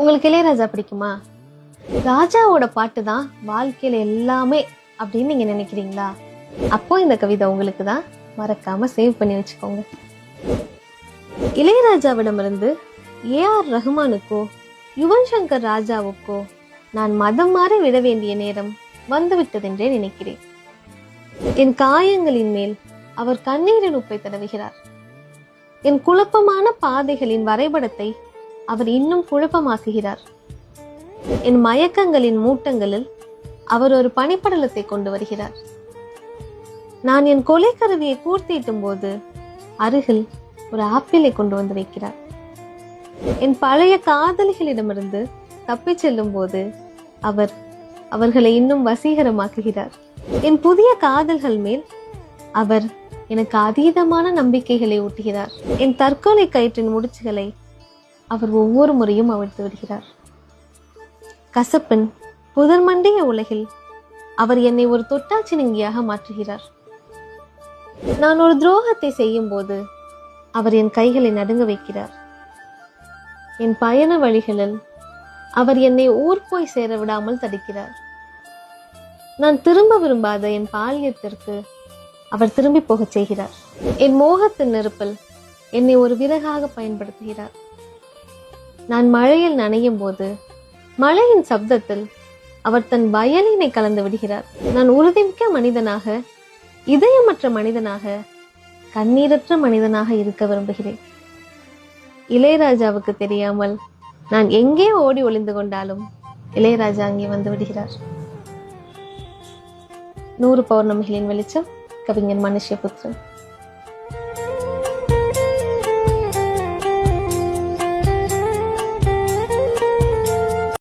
உங்களுக்கு இளையராஜா பிடிக்குமா? ராஜாவோட பாட்டு தான் வாழ்க்கையில எல்லாமே அப்படின்னு நீங்க நினைக்கிறீங்களா? அப்போ இந்த கவிதை உங்களுக்கு தான். மறக்காம சேவ் பண்ணி வச்சுக்கோங்க. இளையராஜாவிடமிருந்து ஏஆர் ரஹ்மானுக்கோ யுவன் சங்கர் ராஜாவுக்கோ நான் மதம் மாறி விட வேண்டிய நேரம் வந்துவிட்டதென்றே நினைக்கிறேன். என் காயங்களின் மேல் அவர் கண்ணீரின் உப்பை தடவுகிறார். என் குழப்பமான பாதைகளின் வரைபடத்தை அவர் இன்னும் குழப்பமாக்குகிறார். என் மயக்கங்களின் மூட்டங்களில் அவர் ஒரு பனிப்படலத்தை கொண்டு வருகிறார். நான் என் கொலைக்கருவியை கூர்த்தீட்டும் போது அருகில் ஒரு ஆப்பிளை கொண்டு வந்து வைக்கிறார். என் பழைய காதலிகளிடமிருந்து தப்பிச் செல்லும் போது அவர்களை இன்னும் வசீகரமாக்குகிறார். என் புதிய காதல்கள் மேல் அவர் எனக்கு அதீதமான நம்பிக்கைகளை ஊட்டுகிறார். என் தற்கொலை கயிற்றின் முடிச்சுகளை அவர் ஒவ்வொரு முறையும் அவிழ்த்து விடுகிறார். கசப்பின் புதர் மண்டிய உலகில் அவர் என்னை ஒரு தொட்டாச்சினுங்கியாக மாற்றுகிறார். நான் ஒரு துரோகத்தை செய்யும் போது அவர் என் கைகளை நடுங்க வைக்கிறார். என் பயண வழிகளில் அவர் என்னை ஊர் போய் சேர விடாமல் தடுக்கிறார். நான் திரும்ப விரும்பாத என் பாலியத்திற்கு அவர் திரும்பி போகச் செய்கிறார். என் மோகத்தின் நெருப்பில் என்னை ஒரு விறகாக பயன்படுத்துகிறார். நான் மழையில் நனையும் போது மழையின் சப்தத்தில் அவர் தன் வயலினை கலந்து விடுகிறார். நான் உறுதிமிக்க மனிதனாக, இதயமற்ற மனிதனாக, கண்ணீரற்ற மனிதனாக இருக்க விரும்புகிறேன். இளையராஜாவுக்கு தெரியாமல் நான் எங்கே ஓடி ஒளிந்து கொண்டாலும் இளையராஜா அங்கே வந்து விடுகிறார். 100 பௌர்ணமிகளின் வெளிச்சம், கவிஞர் மனுஷ்யபுத்திரன்.